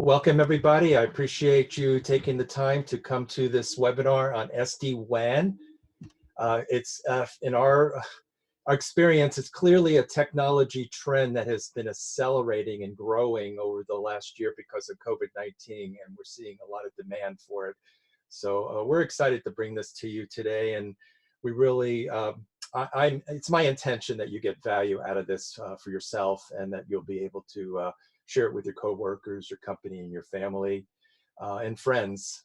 Welcome everybody. I appreciate you taking the time to come to this webinar on SD-WAN. It's in our experience, it's clearly a technology trend that has been accelerating and growing over the last year because of COVID-19, and we're seeing a lot of demand for it. So we're excited to bring this to you today, and we really, it's my intention that you get value out of this for yourself, and that you'll be able to share it with your coworkers, your company, and your family and friends.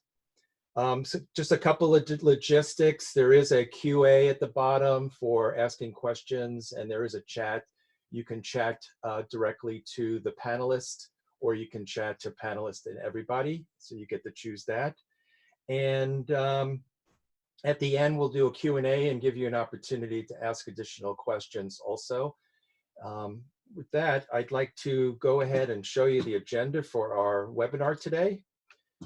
So just a couple of logistics. There is a QA at the bottom for asking questions, and there is a chat. You can chat directly to the panelist, or you can chat to panelists and everybody. So you get to choose that. And at the end, we'll do a Q&A and give you an opportunity to ask additional questions also. With that, I'd like to go ahead and show you the agenda for our webinar today.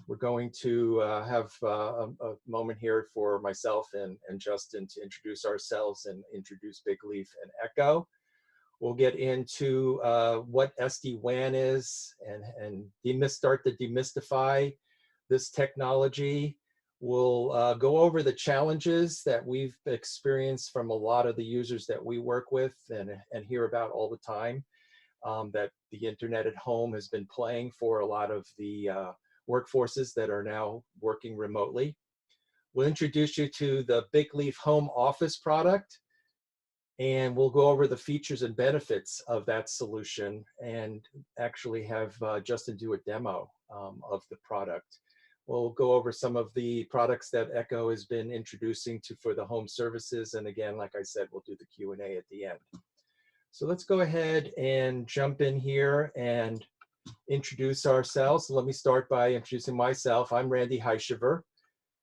We're going to have a moment here for myself and Justin to introduce ourselves and introduce Big Leaf and Echo. We'll get into what SD-WAN is and start to demystify this technology. We'll go over the challenges that we've experienced from a lot of the users that we work with and hear about all the time, that the internet at home has been playing for a lot of the workforces that are now working remotely. We'll introduce you to the Big Leaf Home Office product, and we'll go over the features and benefits of that solution and actually have Justin do a demo of the product. We'll go over some of the products that Echo has been introducing for the home services. And again, like I said, we'll do the Q&A at the end. So let's go ahead and jump in here and introduce ourselves. So let me start by introducing myself. I'm Randy Heishiver.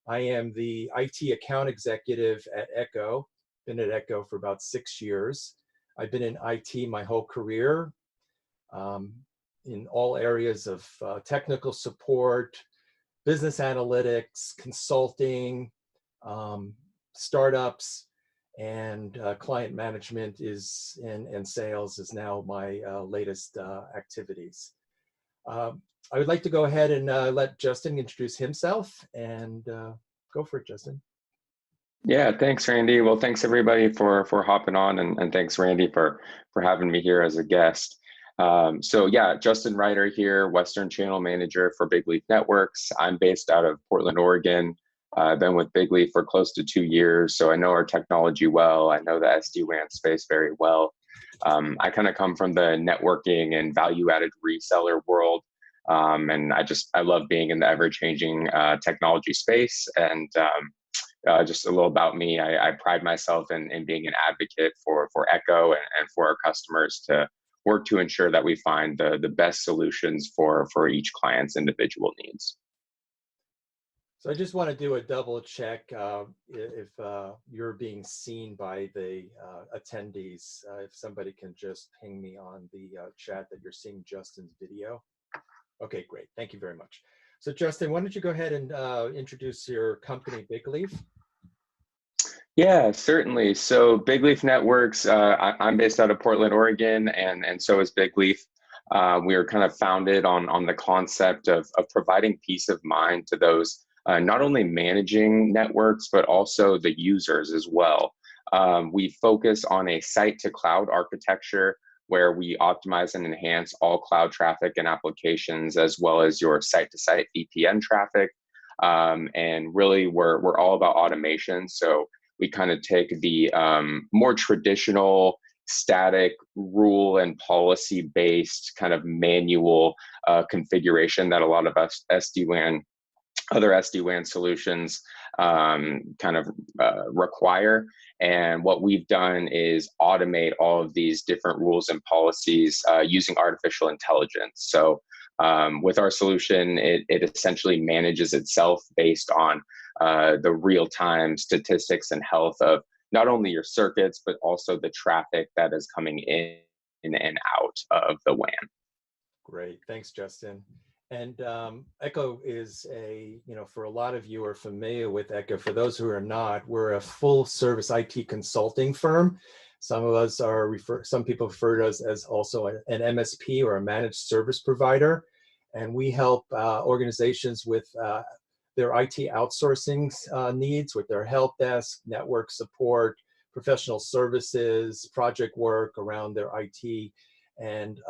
I am the IT account executive at Echo. Been at Echo for about 6 years. I've been in IT my whole career, in all areas of technical support, business analytics, consulting, startups, and client management and sales is now my latest activities. I would like to go ahead and let Justin introduce himself, and go for it, Justin. Yeah, thanks, Randy. Well, thanks everybody for hopping on, and thanks, Randy, for having me here as a guest. So yeah, Justin Ryder here, Western Channel Manager for Big Leaf Networks. I'm based out of Portland, Oregon. I've been with Big Leaf for close to 2 years, so I know our technology well. I know the SD-WAN space very well. I kind of come from the networking and value-added reseller world, and I love being in the ever-changing technology space. And just a little about me, I pride myself in being an advocate for Echo and for our customers to work to ensure that we find the best solutions for each client's individual needs. So I just want to do a double check if you're being seen by the attendees. If somebody can just ping me on the chat that you're seeing Justin's video. Okay, great. Thank you very much. So Justin, why don't you go ahead and introduce your company, Big Leaf? Yeah, certainly. So Big Leaf Networks, I'm based out of Portland, Oregon, and so is Big Leaf. We were kind of founded on the concept of providing peace of mind to those not only managing networks, but also the users as well. We focus on a site-to-cloud architecture where we optimize and enhance all cloud traffic and applications, as well as your site-to-site VPN traffic. And really, we're all about automation. So we kind of take the more traditional, static, rule and policy-based kind of manual configuration that a lot of other SD-WAN solutions kind of require. And what we've done is automate all of these different rules and policies using artificial intelligence. So with our solution, it essentially manages itself based on the real-time statistics and health of not only your circuits, but also the traffic that is coming in and out of the WAN. Great, thanks, Justin. And Echo is for a lot of you are familiar with Echo. For those who are not, we're a full service IT consulting firm. Some people refer to us as also an MSP or a managed service provider. And we help organizations with their IT outsourcing needs, with their help desk, network support, professional services, project work around their IT, and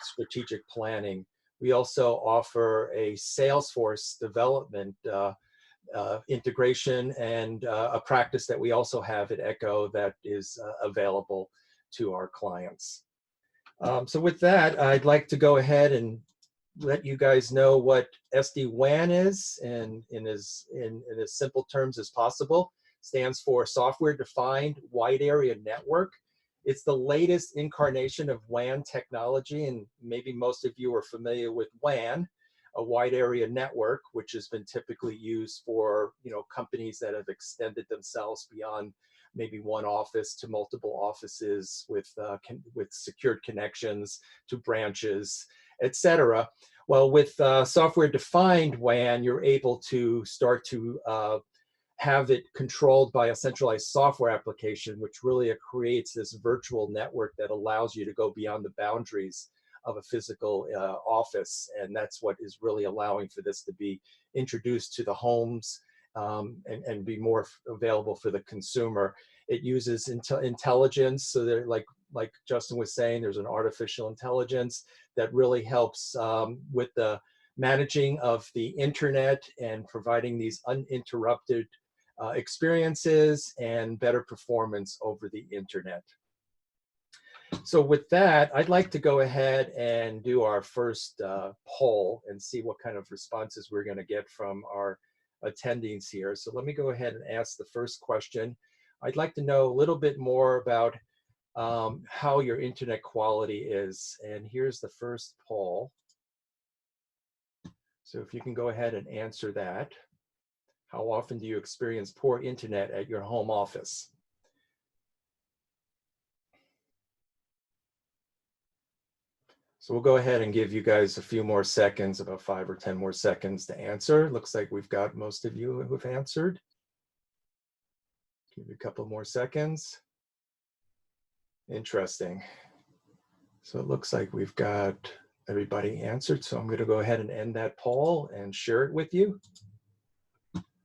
strategic planning. We also offer a Salesforce development integration and a practice that we also have at Echo that is available to our clients. So with that, I'd like to go ahead and let you guys know what SD-WAN is in as simple terms as possible. Stands for Software Defined Wide Area Network. It's the latest incarnation of WAN technology, and maybe most of you are familiar with WAN, a wide area network, which has been typically used for companies that have extended themselves beyond maybe one office to multiple offices with secured connections to branches, etc. Well, with software-defined WAN, you're able to start to have it controlled by a centralized software application, which really creates this virtual network that allows you to go beyond the boundaries of a physical office. And that's what is really allowing for this to be introduced to the homes and be more available for the consumer. It uses intelligence, so that like Justin was saying, there's an artificial intelligence that really helps with the managing of the internet and providing these uninterrupted experiences and better performance over the internet. So with that, I'd like to go ahead and do our first poll and see what kind of responses we're going to get from our attendees here. So let me go ahead and ask the first question. I'd like to know a little bit more about how your internet quality is. And here's the first poll. So if you can go ahead and answer that. How often do you experience poor internet at your home office? So we'll go ahead and give you guys a few more seconds, about 5 or 10 more seconds to answer. Looks like we've got most of you who've answered. Give you a couple more seconds. Interesting. So it looks like we've got everybody answered. So I'm going to go ahead and end that poll and share it with you.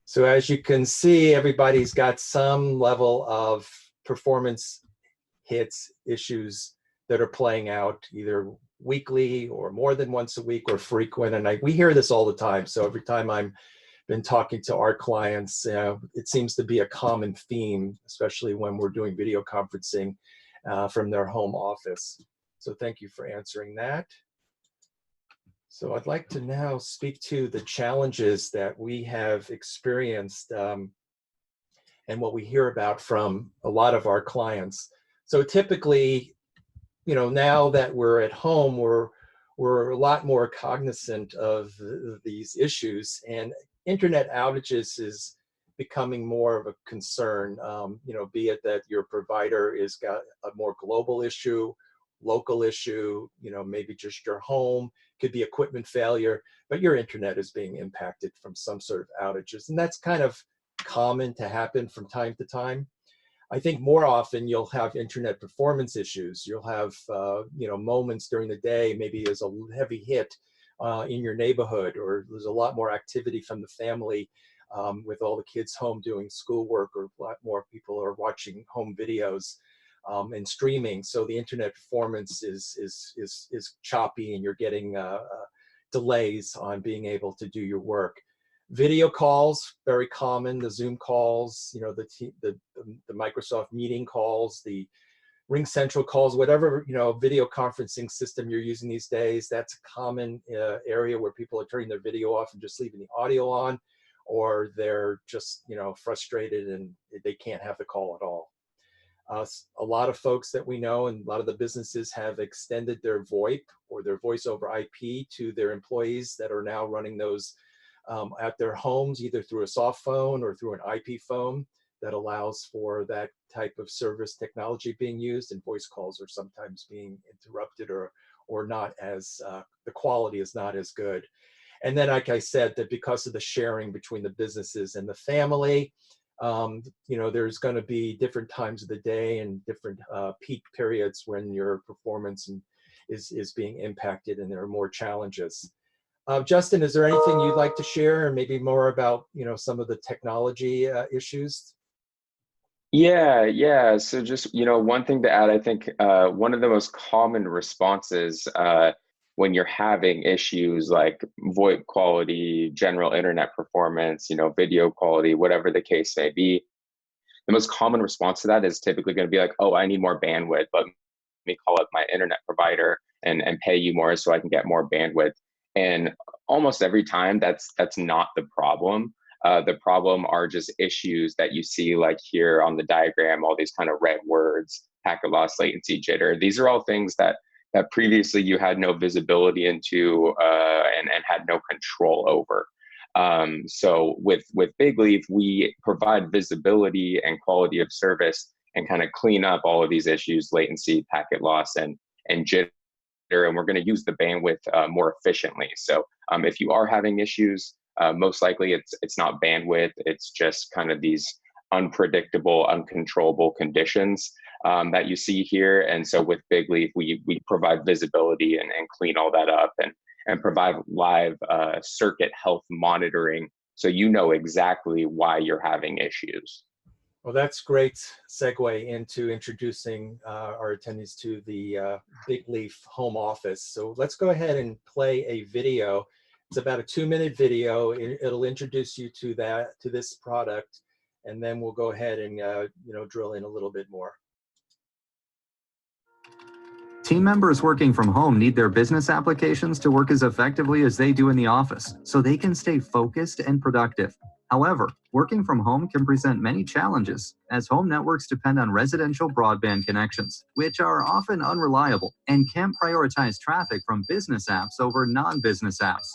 So as you can see, everybody's got some level of performance hits, issues that are playing out either weekly or more than once a week or frequent. And we hear this all the time. So every time I'm been talking to our clients, it seems to be a common theme, especially when we're doing video conferencing from their home office. So thank you for answering that. So I'd like to now speak to the challenges that we have experienced and what we hear about from a lot of our clients. So typically, now that we're at home, we're a lot more cognizant of these issues, and internet outages is becoming more of a concern, be it that your provider has got a more global issue, local issue, maybe just your home, could be equipment failure, but your internet is being impacted from some sort of outages. And that's kind of common to happen from time to time. I think more often you'll have internet performance issues. You'll have, moments during the day, maybe there's a heavy hit in your neighborhood, or there's a lot more activity from the family with all the kids home doing schoolwork, or a lot more people are watching home videos and streaming. So the internet performance is choppy, and you're getting delays on being able to do your work. Video calls, very common, the Zoom calls, the Microsoft meeting calls, the RingCentral calls, whatever, video conferencing system you're using these days, that's a common area where people are turning their video off and just leaving the audio on, or they're just, frustrated and they can't have the call at all. A lot of folks that we know and a lot of the businesses have extended their VoIP or their voice over IP to their employees that are now running those at their homes, either through a soft phone or through an IP phone that allows for that type of service technology being used, and voice calls are sometimes being interrupted or not as, the quality is not as good. And then, like I said, that because of the sharing between the businesses and the family, there's going to be different times of the day and different peak periods when your performance is being impacted, and there are more challenges. Justin, is there anything you'd like to share, or maybe more about, some of the technology issues? Yeah. So just, one thing to add, I think one of the most common responses when you're having issues like VoIP quality, general internet performance, video quality, whatever the case may be, the most common response to that is typically going to be like, oh, I need more bandwidth. Let me call up my internet provider and pay you more so I can get more bandwidth. And almost every time that's not the problem. The problem are just issues that you see like here on the diagram, all these kind of red words, packet loss, latency, jitter. These are all things that previously you had no visibility into and had no control over. So with Big Leaf, we provide visibility and quality of service and kind of clean up all of these issues, latency, packet loss, and jitter, and we're going to use the bandwidth more efficiently. So if you are having issues, most likely it's not bandwidth, it's just kind of these unpredictable, uncontrollable conditions that you see here. And so with Big Leaf, we provide visibility and clean all that up and provide live circuit health monitoring so you know exactly why you're having issues. Well, that's great segue into introducing our attendees to the Big Leaf home office. So let's go ahead and play a video. It's about a 2-minute video. It'll introduce you to this product, and then we'll go ahead and drill in a little bit more. Team members working from home need their business applications to work as effectively as they do in the office, so they can stay focused and productive. However, working from home can present many challenges, as home networks depend on residential broadband connections, which are often unreliable and can't prioritize traffic from business apps over non-business apps.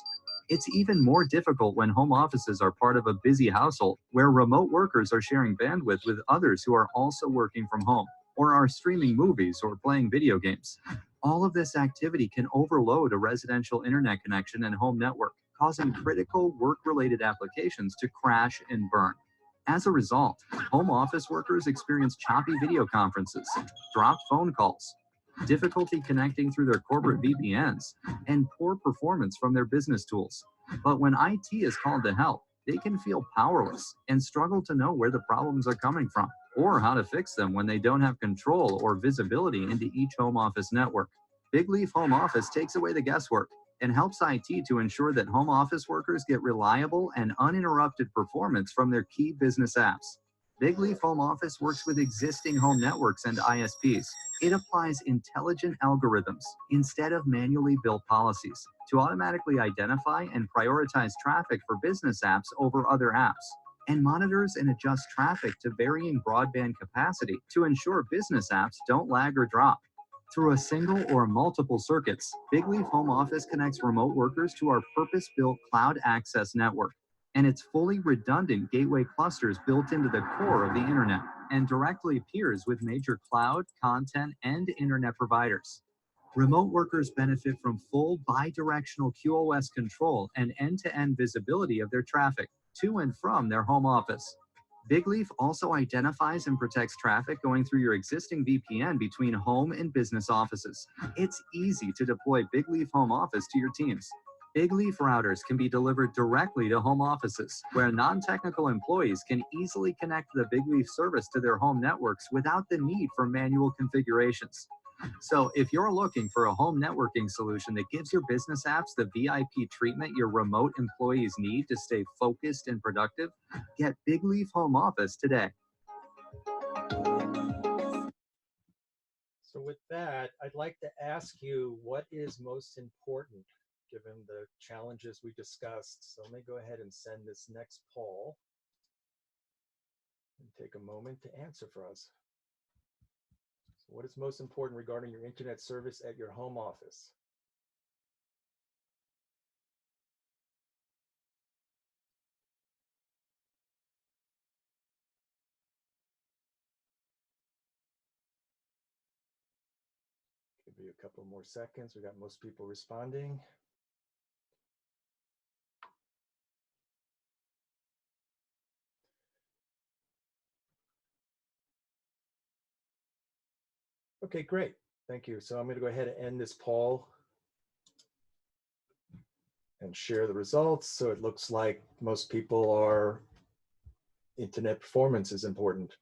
It's even more difficult when home offices are part of a busy household, where remote workers are sharing bandwidth with others who are also working from home, or are streaming movies or playing video games. All of this activity can overload a residential internet connection and home network, causing critical work-related applications to crash and burn. As a result, home office workers experience choppy video conferences, dropped phone calls, difficulty connecting through their corporate VPNs, and poor performance from their business tools. But when IT is called to help, they can feel powerless and struggle to know where the problems are coming from, or how to fix them when they don't have control or visibility into each home office network. Big Leaf Home Office takes away the guesswork and helps IT to ensure that home office workers get reliable and uninterrupted performance from their key business apps. Big Leaf Home Office works with existing home networks and ISPs. It applies intelligent algorithms instead of manually built policies to automatically identify and prioritize traffic for business apps over other apps, and monitors and adjusts traffic to varying broadband capacity to ensure business apps don't lag or drop. Through a single or multiple circuits, Big Leaf Home Office connects remote workers to our purpose-built cloud access network, and its fully redundant gateway clusters built into the core of the internet and directly peers with major cloud, content, and internet providers. Remote workers benefit from full bidirectional QoS control and end-to-end visibility of their traffic to and from their home office. Big Leaf also identifies and protects traffic going through your existing VPN between home and business offices. It's easy to deploy Big Leaf Home Office to your teams. Big Leaf routers can be delivered directly to home offices, where non-technical employees can easily connect the Big Leaf service to their home networks without the need for manual configurations. So if you're looking for a home networking solution that gives your business apps the VIP treatment your remote employees need to stay focused and productive, get Big Leaf Home Office today. So with that, I'd like to ask you, what is most important given the challenges we discussed? So let me go ahead and send this next poll and take a moment to answer for us. So what is most important regarding your internet service at your home office? Give you a couple more seconds. We got most people responding. Okay, great. Thank you. So I'm going to go ahead and end this poll. and share the results. So it looks like most people are, internet performance is important.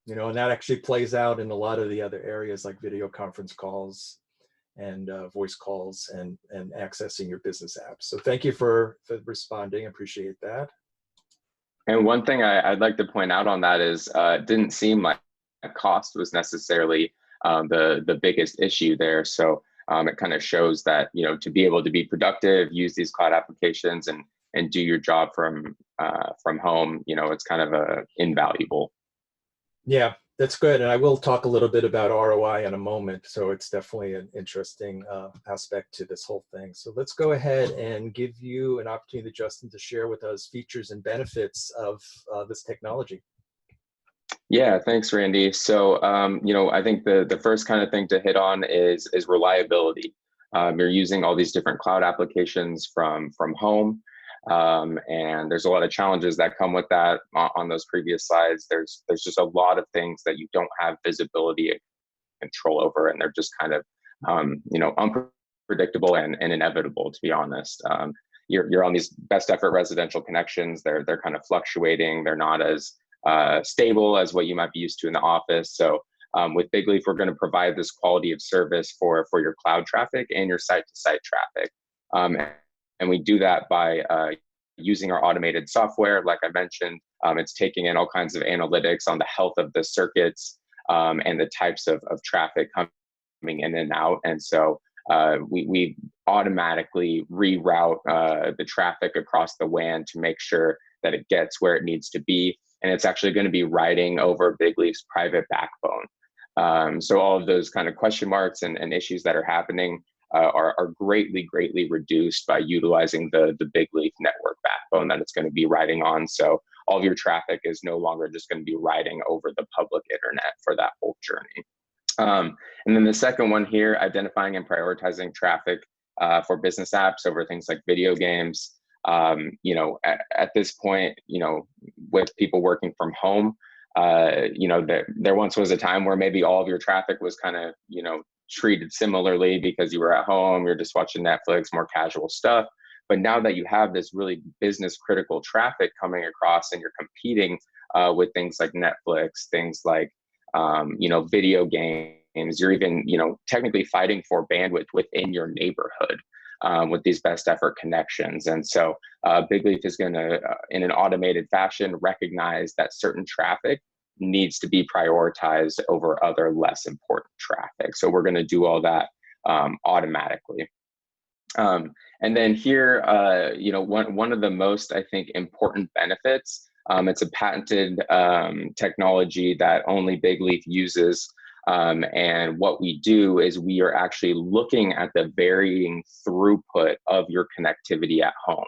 You know, and that actually plays out in a lot of the other areas like video conference calls and voice calls and accessing your business apps. So thank you for responding. I appreciate that. And one thing I'd like to point out on that is it didn't seem like cost was necessarily the biggest issue there. So it kind of shows that, you know, to be able to be productive, use these cloud applications and do your job from home, you know, it's kind of invaluable. Yeah, that's good. And I will talk a little bit about ROI in a moment. So it's definitely an interesting aspect to this whole thing. So let's go ahead and give you an opportunity, Justin, to share with us features and benefits of this technology. Yeah, thanks, Randy. So, you know, I think the first kind of thing to hit on is reliability. You're using all these different cloud applications from home, and there's a lot of challenges that come with that. On those previous slides, there's just a lot of things that you don't have visibility and control over, and they're just kind of you know, unpredictable and inevitable, to be honest. You're on these best effort residential connections. They're kind of fluctuating. They're not as stable as what you might be used to in the office. So with Big Leaf, we're going to provide this quality of service for your cloud traffic and your site-to-site traffic. And we do that by using our automated software. Like I mentioned, it's taking in all kinds of analytics on the health of the circuits and the types of traffic coming in and out. And so we automatically reroute the traffic across the WAN to make sure that it gets where it needs to be. And it's actually going to be riding over Big Leaf's private backbone. So all of those kind of question marks and issues that are happening are greatly reduced by utilizing the Big Leaf network backbone that it's going to be riding on. So all of your traffic is no longer just going to be riding over the public internet for that whole journey. And then the second one here, identifying and prioritizing traffic for business apps over things like video games. You know, at this point, you know, with people working from home, you know, there once was a time where maybe all of your traffic was kind of, you know, treated similarly because you were at home, you're just watching Netflix, more casual stuff. But now that you have this really business critical traffic coming across and you're competing with things like Netflix, things like, you know, video games, you're even, you know, technically fighting for bandwidth within your neighborhood. With these best effort connections. And so Big Leaf is going to, in an automated fashion, recognize that certain traffic needs to be prioritized over other less important traffic. So we're going to do all that automatically. And then here, you know, one of the most, I think, important benefits, it's a patented technology that only Big Leaf uses. And what we do is we are actually looking at the varying throughput of your connectivity at home.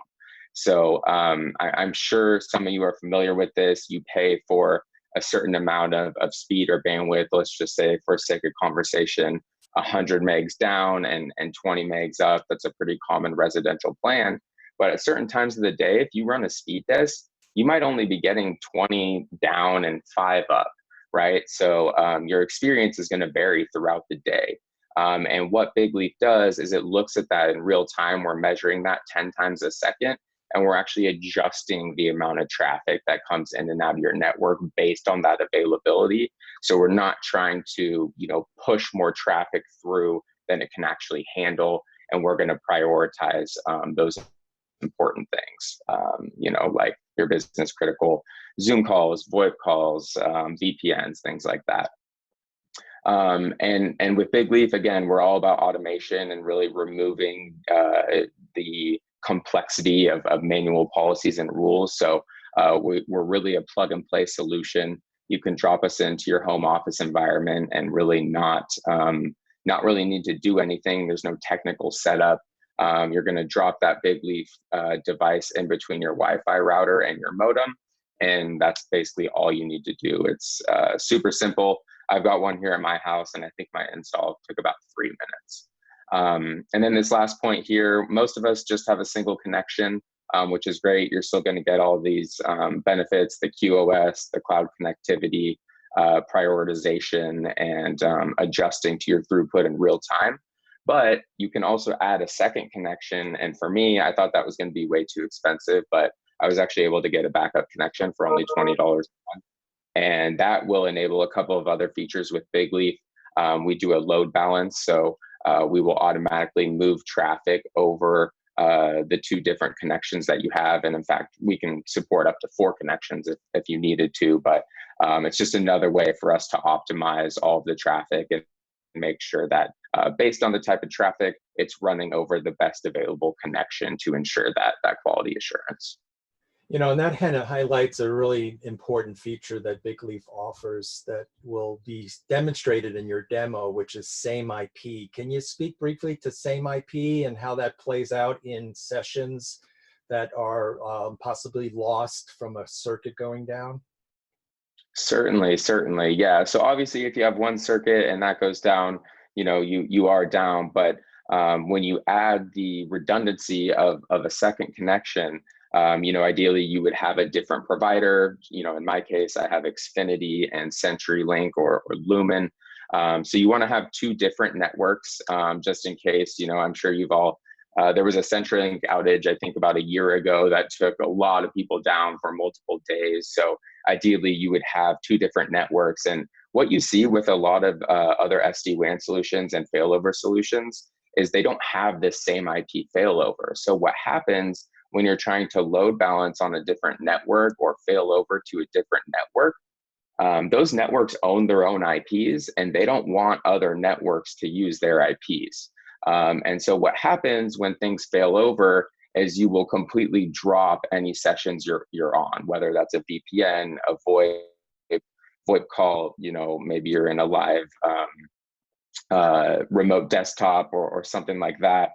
So I'm sure some of you are familiar with this. You pay for a certain amount of speed or bandwidth, let's just say for sake of conversation, 100 megs down and 20 megs up. That's a pretty common residential plan. But at certain times of the day, if you run a speed test, you might only be getting 20 down and 5 up. Right? So your experience is going to vary throughout the day. And what Big Leaf does is it looks at that in real time. We're measuring that 10 times a second, and we're actually adjusting the amount of traffic that comes in and out of your network based on that availability. So we're not trying to, you know, push more traffic through than it can actually handle. And we're going to prioritize those important things, you know, like your business critical Zoom calls, VoIP calls, VPNs, things like that. And with Big Leaf, again, we're all about automation and really removing the complexity of manual policies and rules. So we're really a plug and play solution. You can drop us into your home office environment and really not really need to do anything. There's no technical setup. You're going to drop that Big Leaf device in between your Wi-Fi router and your modem, and that's basically all you need to do. It's super simple. I've got one here at my house, and I think my install took about 3 minutes. And then this last point here, most of us just have a single connection, which is great. You're still going to get all these benefits, the QoS, the cloud connectivity, prioritization, and adjusting to your throughput in real time. But you can also add a second connection. And for me, I thought that was going to be way too expensive, but I was actually able to get a backup connection for only $20 a month. And that will enable a couple of other features with Big Leaf. We do a load balance, so we will automatically move traffic over the two different connections that you have. And in fact, we can support up to 4 connections if you needed to, but it's just another way for us to optimize all of the traffic and make sure that based on the type of traffic, it's running over the best available connection to ensure that quality assurance. You know, and that kind of highlights a really important feature that Big Leaf offers that will be demonstrated in your demo, which is same IP. Can you speak briefly to same IP and how that plays out in sessions that are possibly lost from a circuit going down? Certainly, certainly. Yeah. So obviously if you have one circuit and that goes down, you are down. But when you add the redundancy of a second connection, ideally you would have a different provider. In my case, I have Xfinity and CenturyLink or Lumen. So you want to have 2 different networks just in case. I'm sure you've all there was a CenturyLink outage, I think about a year ago, that took a lot of people down for multiple days. So ideally, you would have 2 different networks. And what you see with a lot of other SD-WAN solutions and failover solutions is they don't have this same IP failover. So what happens when you're trying to load balance on a different network or fail over to a different network, those networks own their own IPs and they don't want other networks to use their IPs. And so what happens when things fail over is you will completely drop any sessions you're on, whether that's a VPN, a VoIP call, maybe you're in a live remote desktop or something like that.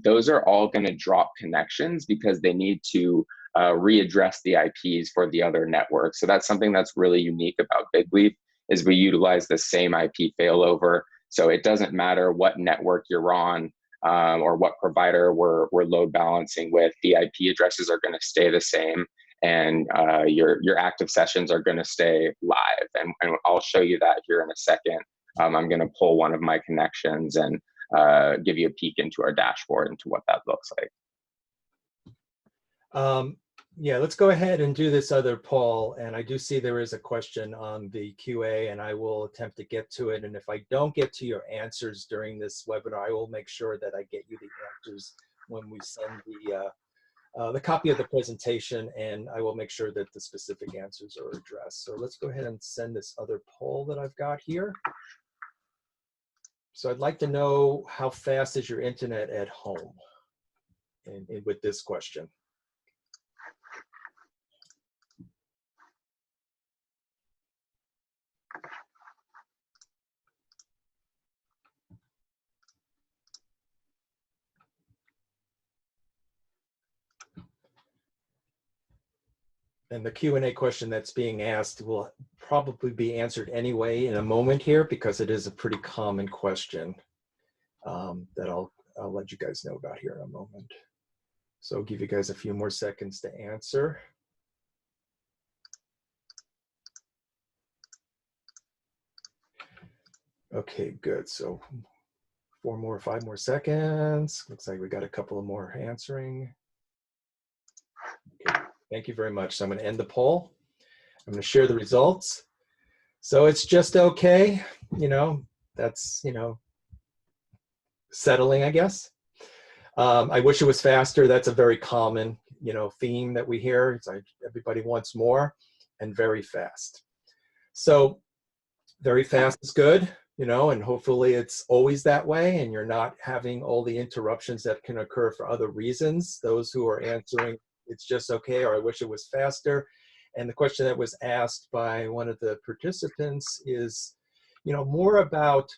Those are all going to drop connections because they need to readdress the IPs for the other network. So that's something that's really unique about Big Leaf is we utilize the same IP failover. So it doesn't matter what network you're on or what provider we're load balancing with, the IP addresses are going to stay the same and your active sessions are going to stay live. And I'll show you that here in a second. I'm going to pull one of my connections and give you a peek into our dashboard into what that looks like. Yeah, let's go ahead and do this other poll. And I do see there is a question on the QA and I will attempt to get to it. And if I don't get to your answers during this webinar, I will make sure that I get you the answers when we send the copy of the presentation, and I will make sure that the specific answers are addressed. So let's go ahead and send this other poll that I've got here. So I'd like to know, how fast is your internet at home? And with this question. And the Q&A question that's being asked will probably be answered anyway in a moment here because it is a pretty common question that I'll let you guys know about here in a moment. So I'll give you guys a few more seconds to answer. Okay, good. So 5 more seconds. Looks like we got a couple of more answering. Okay, thank you very much. So I'm going to end the poll. I'm going to share the results. So it's just okay. That's, settling, I guess. I wish it was faster. That's a very common, theme that we hear. It's like everybody wants more and very fast. So very fast is good, and hopefully it's always that way and you're not having all the interruptions that can occur for other reasons. Those who are answering, it's just okay, or I wish it was faster. And the question that was asked by one of the participants is, more about,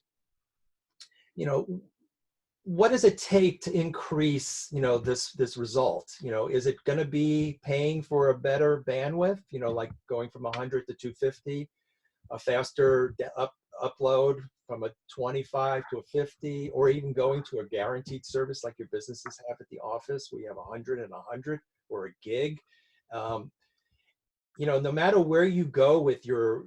what does it take to increase, this result? Is it going to be paying for a better bandwidth, like going from 100 to 250, a faster upload from a 25 to a 50, or even going to a guaranteed service like your businesses have at the office? We have 100 and 100 or a gig. No matter where you go with your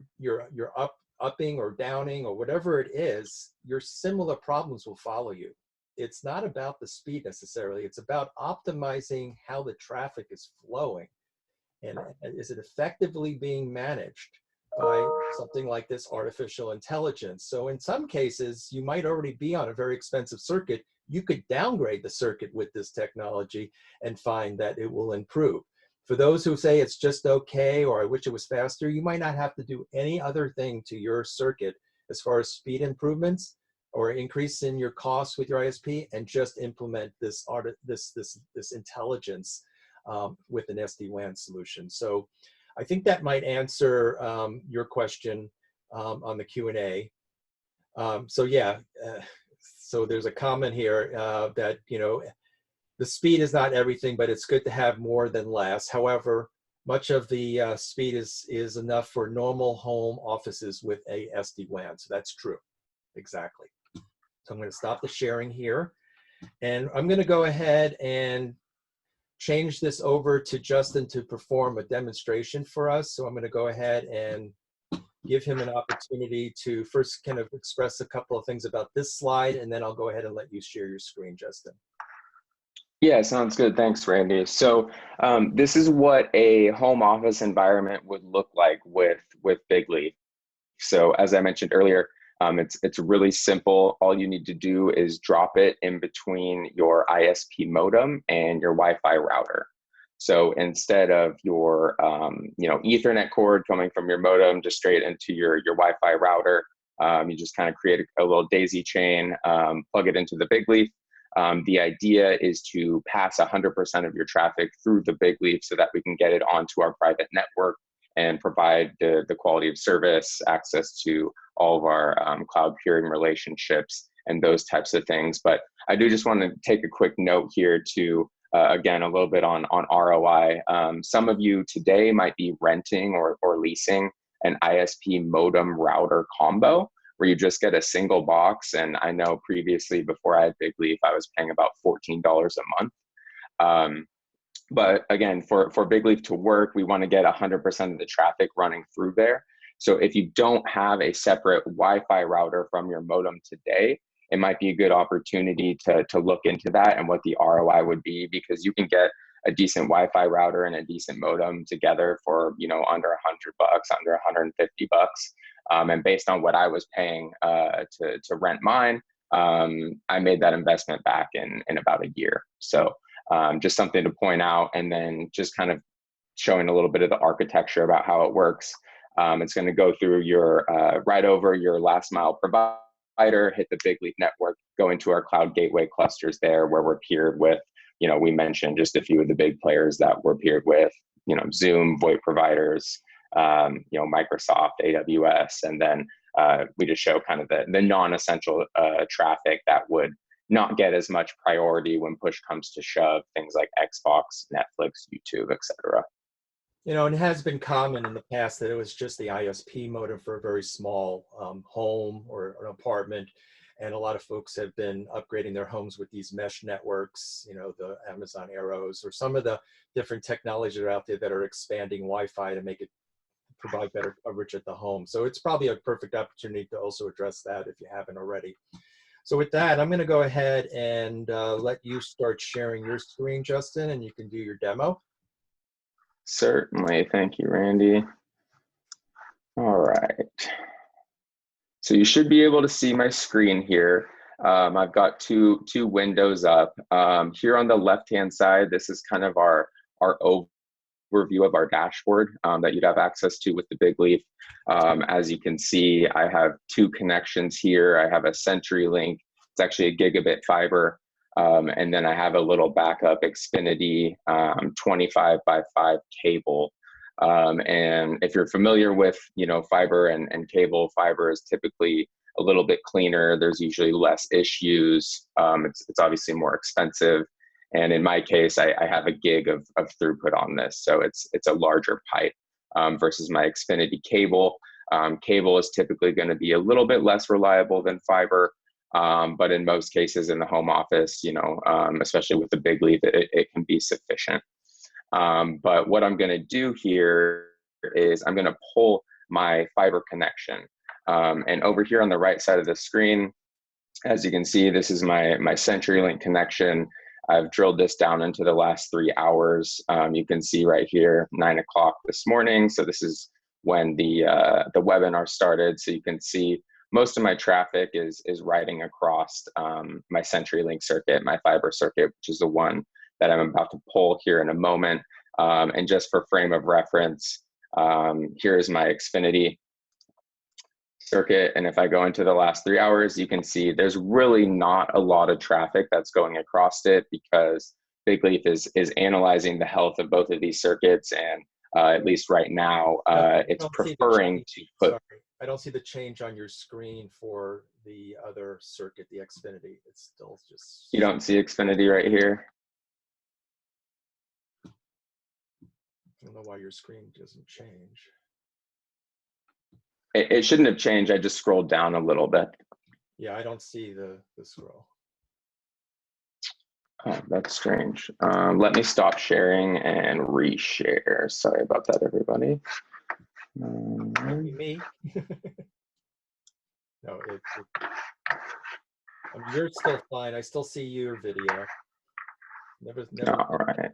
upping or downing or whatever it is, your similar problems will follow you. It's not about the speed necessarily. It's about optimizing how the traffic is flowing. And is it effectively being managed by something like this artificial intelligence? So in some cases, you might already be on a very expensive circuit. You could downgrade the circuit with this technology and find that it will improve. For those who say it's just okay, or I wish it was faster, you might not have to do any other thing to your circuit as far as speed improvements or increase in your costs with your ISP, and just implement this intelligence with an SD-WAN solution. So I think that might answer your question on the Q&A. So yeah, so there's a comment here that, you know, the speed is not everything, but it's good to have more than less. However, much of the speed is enough for normal home offices with a SD-WAN. So that's true, exactly. So I'm going to stop the sharing here, and I'm going to go ahead and change this over to Justin to perform a demonstration for us. So I'm going to go ahead and give him an opportunity to first kind of express a couple of things about this slide, and then I'll go ahead and let you share your screen, Justin. Yeah, sounds good. Thanks, Randy. So this is what a home office environment would look like with Big Leaf. So as I mentioned earlier, it's really simple. All you need to do is drop it in between your ISP modem and your Wi-Fi router. So instead of your Ethernet cord coming from your modem just straight into your Wi-Fi router, you just kind of create a little daisy chain, plug it into the Big Leaf. The idea is to pass 100% of your traffic through the Big Leaf so that we can get it onto our private network and provide the quality of service, access to all of our cloud peering relationships and those types of things. But I do just want to take a quick note here to, again, a little bit on ROI. Some of you today might be renting or leasing an ISP modem router combo where you just get a single box. And I know previously, before I had Big Leaf, I was paying about $14 a month. But again, for Big Leaf to work, we want to get 100% of the traffic running through there. So if you don't have a separate Wi-Fi router from your modem today, it might be a good opportunity to look into that and what the ROI would be, because you can get a decent Wi-Fi router and a decent modem together for, you know, under $100, under 150 bucks. And based on what I was paying to rent mine, I made that investment back in about a year. So just something to point out, and then just kind of showing a little bit of the architecture about how it works. It's going to go through your right over your last mile provider, hit the Big Leaf network, go into our cloud gateway clusters there, where we're peered with, you know, we mentioned just a few of the big players that we're peered with, you know, Zoom, VoIP providers, you know, Microsoft, AWS, and then we just show kind of the non-essential traffic that would not get as much priority when push comes to shove, things like Xbox, Netflix, YouTube, etc. You know, and it has been common in the past that it was just the ISP modem for a very small home or an apartment. And a lot of folks have been upgrading their homes with these mesh networks, you know, the Amazon Arrows, or some of the different technologies that are out there that are expanding Wi-Fi to make it provide better coverage at the home. So it's probably a perfect opportunity to also address that if you haven't already. So with that, I'm going to go ahead and let you start sharing your screen, Justin, and you can do your demo. Certainly. Thank you, Randy. All right. So you should be able to see my screen here. I've got two windows up. Here on the left-hand side, this is kind of our overview of our dashboard that you'd have access to with the Big Leaf. As you can see, I have two connections here. I have a CenturyLink. It's actually a gigabit fiber. And then I have a little backup Xfinity 25 by 5 cable. And if you're familiar with, you know, fiber and cable, fiber is typically a little bit cleaner. There's usually less issues. It's obviously more expensive. And in my case, I have a gig of throughput on this. So it's a larger pipe versus my Xfinity cable. Cable is typically going to be a little bit less reliable than fiber. But in most cases in the home office, you know, especially with the Big Leaf, it can be sufficient. But what I'm going to do here is I'm going to pull my fiber connection. And over here on the right side of the screen, as you can see, this is my CenturyLink connection. I've drilled this down into the last 3 hours. You can see right here, 9 o'clock this morning. So this is when the webinar started. So you can see most of my traffic is riding across my CenturyLink circuit, my fiber circuit, which is the one that I'm about to pull here in a moment. And just for frame of reference, here's my Xfinity circuit. And if I go into the last 3 hours, you can see there's really not a lot of traffic that's going across it, because Big Leaf is analyzing the health of both of these circuits. And at least right now, it's preferring to put. Sorry, I don't see the change on your screen for the other circuit, the Xfinity. It's still just. You don't see Xfinity right here? I don't know why your screen doesn't change. It shouldn't have changed. I just scrolled down a little bit. Yeah, I don't see the scroll. Oh, that's strange. Let me stop sharing and reshare. Sorry about that, everybody. Might be me. No, I mean, you're still fine. I still see your video. Never. All right.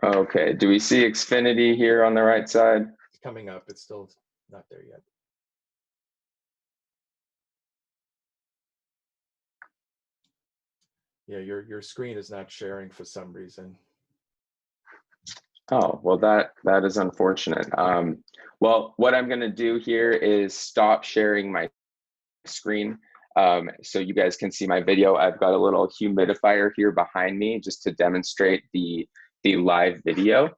Okay, do we see Xfinity here on the right side? It's coming up. It's still not there yet. Yeah, your screen is not sharing for some reason. Oh, well, that is unfortunate. Well, what I'm going to do here is stop sharing my screen so you guys can see my video. I've got a little humidifier here behind me just to demonstrate the live video.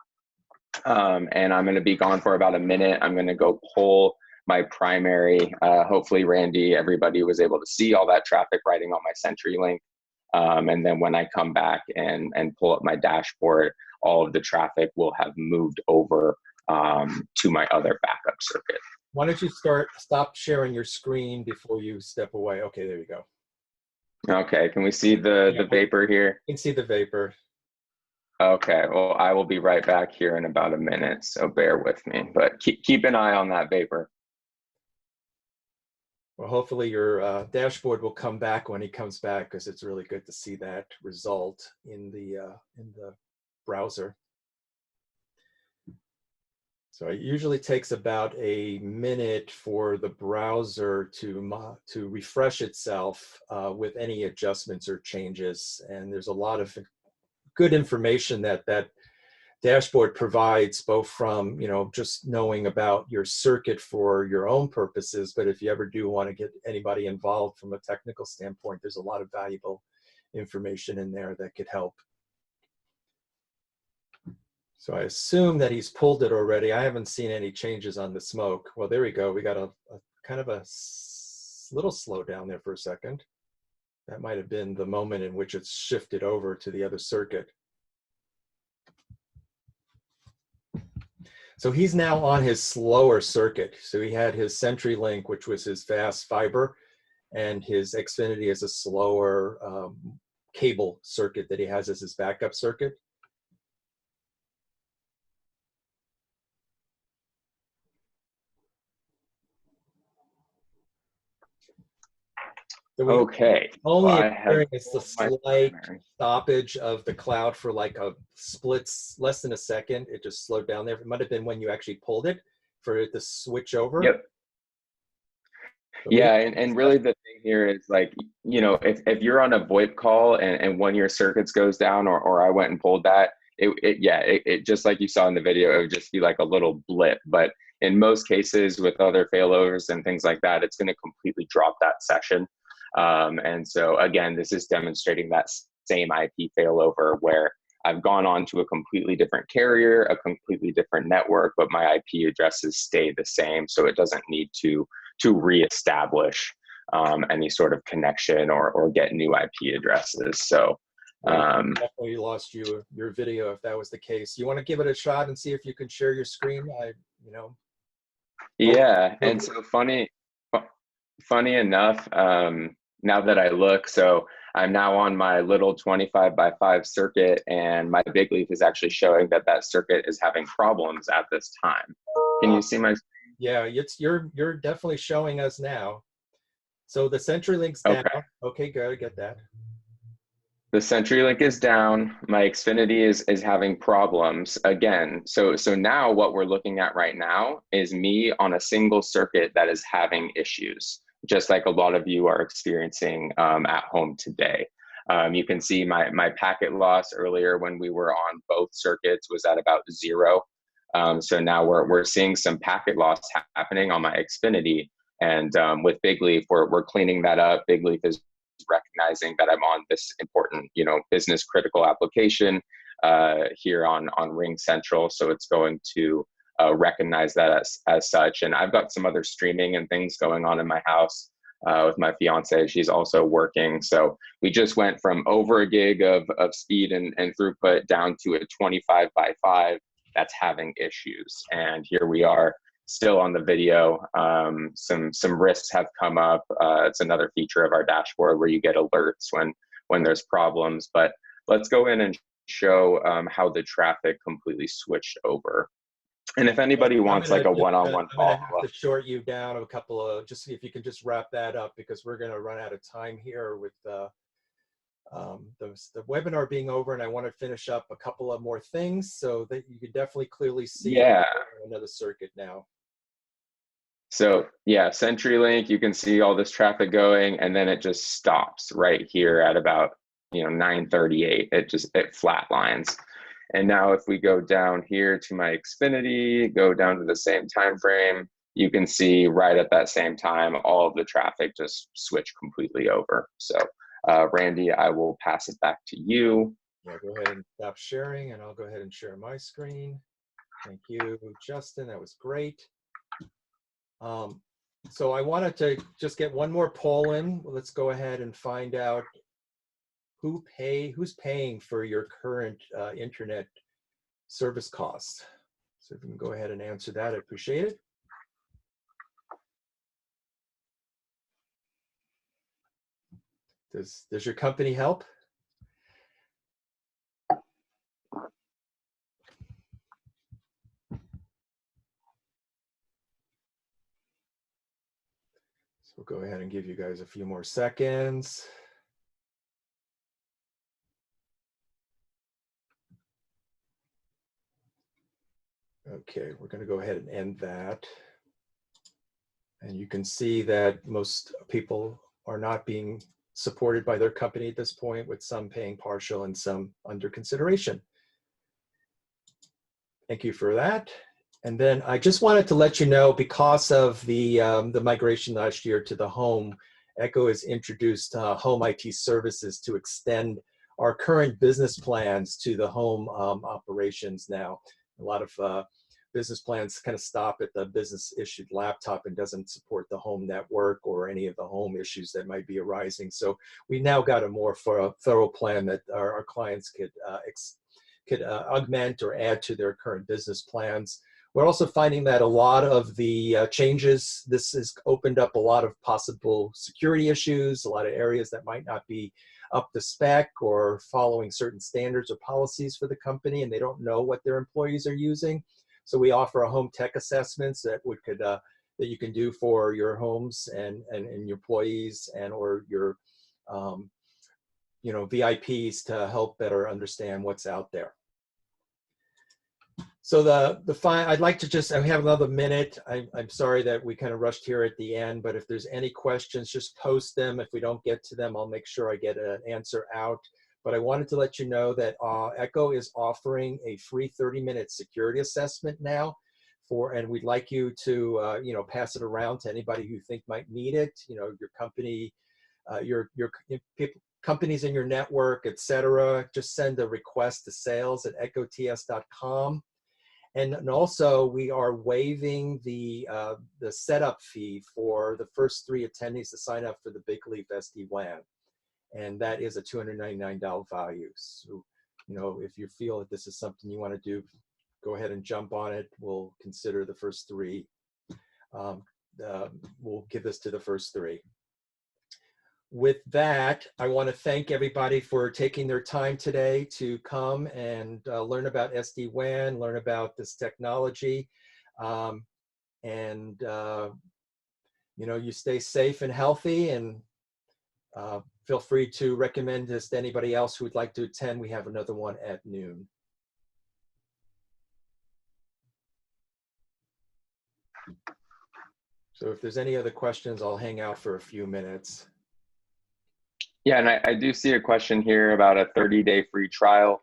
And I'm going to be gone for about a minute. I'm going to go pull my primary. Hopefully, Randy, everybody was able to see all that traffic riding on my CenturyLink. And then when I come back and pull up my dashboard, all of the traffic will have moved over to my other backup circuit. Why don't you stop sharing your screen before you step away? Okay, there you go. Okay, can we see the vapor here? You can see the vapor. Okay, well, I will be right back here in about a minute, so bear with me. But keep an eye on that vapor. Well, hopefully your dashboard will come back when he comes back, because it's really good to see that result in the browser. So it usually takes about a minute for the browser to refresh itself with any adjustments or changes. And there's a lot of good information that dashboard provides, both from, just knowing about your circuit for your own purposes, but if you ever do want to get anybody involved from a technical standpoint, there's a lot of valuable information in there that could help. So I assume that he's pulled it already. I haven't seen any changes on the smoke. Well, there we go. We got a kind of a little slow down there for a second. That might have been the moment in which it's shifted over to the other circuit. So he's now on his slower circuit. So he had his CenturyLink, which was his fast fiber, and his Xfinity is a slower cable circuit that he has as his backup circuit. So okay. Only well, experience the slight stoppage of the cloud for like a less than a second. It just slowed down there. It might have been when you actually pulled it for it to switch over. Yep. So yeah, and really the thing here is, like, if you're on a VoIP call and one of your circuits goes down, or I went and pulled that, it just like you saw in the video, it would just be like a little blip. But in most cases with other failovers and things like that, it's going to completely drop that session. And so again, this is demonstrating that same IP failover where I've gone on to a completely different carrier, a completely different network, but my IP addresses stay the same. So it doesn't need to reestablish any sort of connection or get new IP addresses. So definitely lost your video if that was the case. You want to give it a shot and see if you can share your screen? Yeah, and so funny enough, now that I look, so I'm now on my little 25x5 circuit, and my Big Leaf is actually showing that circuit is having problems at this time. Can you see my? Yeah, you're definitely showing us now. So the CenturyLink's down. Okay. Okay, good. I get that. The CenturyLink is down. My Xfinity is having problems again. So now what we're looking at right now is me on a single circuit that is having issues, just like a lot of you are experiencing at home today. You can see my packet loss earlier when we were on both circuits was at about 0. So now we're seeing some packet loss happening on my Xfinity, and with Big Leaf, we're cleaning that up. Big Leaf is recognizing that I'm on this important, business critical application here on Ring Central, so it's going to recognize that as such. And I've got some other streaming and things going on in my house with my fiance. She's also working, so we just went from over a gig of speed and throughput down to a 25 by 5 that's having issues. And here we are still on the video. Some risks have come up. It's another feature of our dashboard where you get alerts when there's problems. But let's go in and show how the traffic completely switched over. And if anybody wants like a one-on-one follow-up. I'm gonna have to short you down a couple of, just see if you can just wrap that up, because we're gonna run out of time here with the webinar being over, and I want to finish up a couple of more things so that you can definitely clearly see another circuit now. So yeah, CenturyLink, you can see all this traffic going, and then it just stops right here at about 9:38. It flatlines. And now if we go down here to my Xfinity, go down to the same time frame, you can see right at that same time, all of the traffic just switched completely over. So Randy, I will pass it back to you. Yeah, go ahead and stop sharing, and I'll go ahead and share my screen. Thank you, Justin. That was great. So I wanted to just get one more poll in. Let's go ahead and find out who's paying for your current internet service costs. So if you can go ahead and answer that, I appreciate it. Does your company help? So we'll go ahead and give you guys a few more seconds. Okay, we're going to go ahead and end that. And you can see that most people are not being supported by their company at this point, with some paying partial and some under consideration. Thank you for that. And then I just wanted to let you know, because of the migration last year to the home, Echo has introduced home IT services to extend our current business plans to the home operations now. A lot of business plans kind of stop at the business issued laptop and doesn't support the home network or any of the home issues that might be arising. So we now got a more thorough plan that our clients could augment or add to their current business plans. We're also finding that a lot of the changes, this has opened up a lot of possible security issues, a lot of areas that might not be up to spec or following certain standards or policies for the company, and they don't know what their employees are using. So we offer a home tech assessments that that you can do for your homes and your employees and or your VIPs to help better understand what's out there. So I'd like to just, I have another minute. I'm sorry that we kind of rushed here at the end, but if there's any questions, just post them. If we don't get to them, I'll make sure I get an answer out. But I wanted to let you know that Echo is offering a free 30-minute security assessment now and we'd like you to, pass it around to anybody you think might need it. Your company, your companies in your network, etc. Just send a request to sales@echots.com. And also, we are waiving the setup fee for the first 3 attendees to sign up for the Big Leaf SD-WAN. And that is a $299 value. So, if you feel that this is something you want to do, go ahead and jump on it. We'll consider the first 3. We'll give this to the first 3. With that, I want to thank everybody for taking their time today to come and learn about SD-WAN, learn about this technology. And you stay safe and healthy, and feel free to recommend this to anybody else who would like to attend. We have another one at noon. So if there's any other questions, I'll hang out for a few minutes. Yeah, and I do see a question here about a 30-day free trial.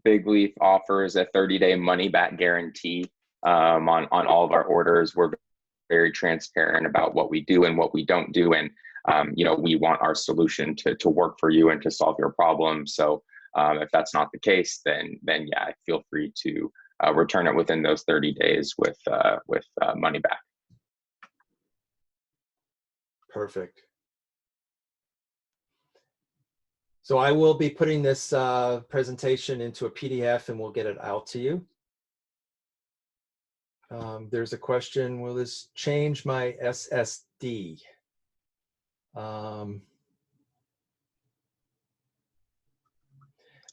Big Leaf offers a 30-day money-back guarantee on all of our orders. We're very transparent about what we do and what we don't do, and we want our solution to work for you and to solve your problem. So if that's not the case, then yeah, feel free to return it within those 30 days with money back. Perfect. So I will be putting this presentation into a PDF, and we'll get it out to you. There's a question, will this change my SSD? Are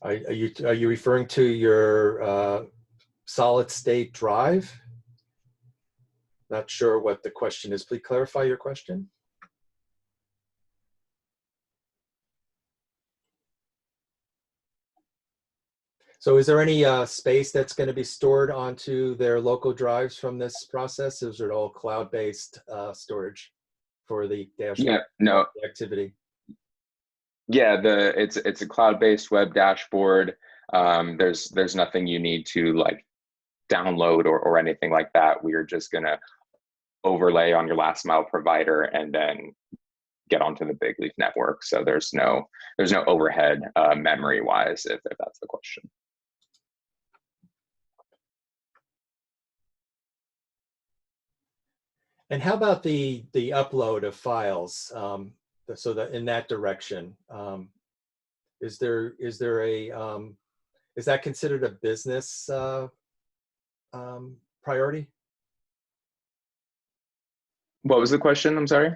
you referring to your solid state drive? Not sure what the question is. Please clarify your question. So is there any space that's going to be stored onto their local drives from this process? Is it all cloud-based storage for the dashboard? Yeah, no. Activity? Yeah, it's a cloud-based web dashboard. There's nothing you need to like download or anything like that. We are just gonna overlay on your last mile provider and then get onto the Big Leaf network. So there's no overhead memory wise, if that's the question. And how about the upload of files? So that in that direction, is that considered a business priority? What was the question? I'm sorry.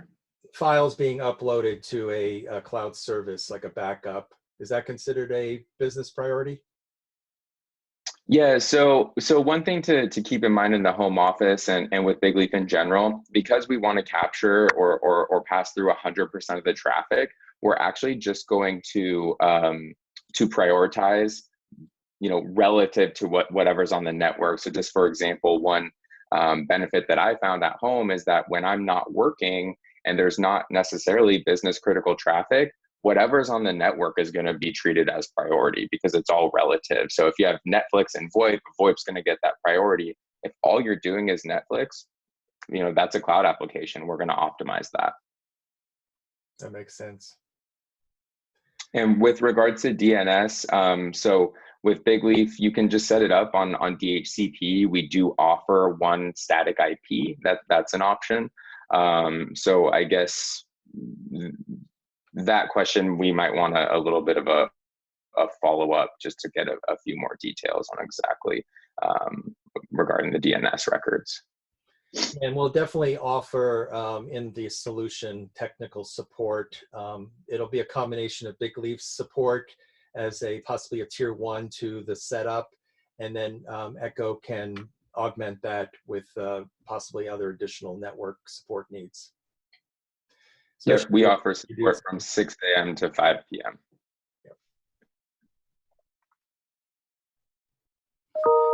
Files being uploaded to a cloud service like a backup, is that considered a business priority? Yeah, so one thing to keep in mind in the home office and with Big Leaf in general, because we want to capture or pass through 100% of the traffic, we're actually just going to prioritize, relative to whatever's on the network. So just for example, one benefit that I found at home is that when I'm not working and there's not necessarily business critical traffic, whatever's on the network is going to be treated as priority because it's all relative. So if you have Netflix and VoIP, VoIP's going to get that priority. If all you're doing is Netflix, that's a cloud application. We're going to optimize that. That makes sense. And with regards to DNS, so with Big Leaf, you can just set it up on DHCP. We do offer one static IP. That's an option. So I guess that question, we might want a little bit of a follow-up just to get a few more details on exactly regarding the DNS records. And we'll definitely offer in the solution technical support. It'll be a combination of Big Leaf support as possibly a tier 1 to the setup, and then Echo can augment that with possibly other additional network support needs. Yes, we offer support from 6 a.m. to 5 p.m.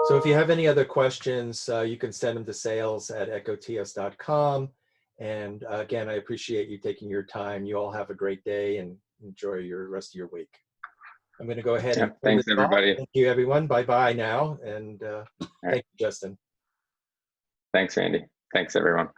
So if you have any other questions, you can send them to sales@echots.com. And again, I appreciate you taking your time. You all have a great day and enjoy your rest of your week. I'm going to go ahead and thanks everybody. Thank you, everyone. Bye-bye now. And thank you, Justin. Thanks, Randy. Thanks, everyone.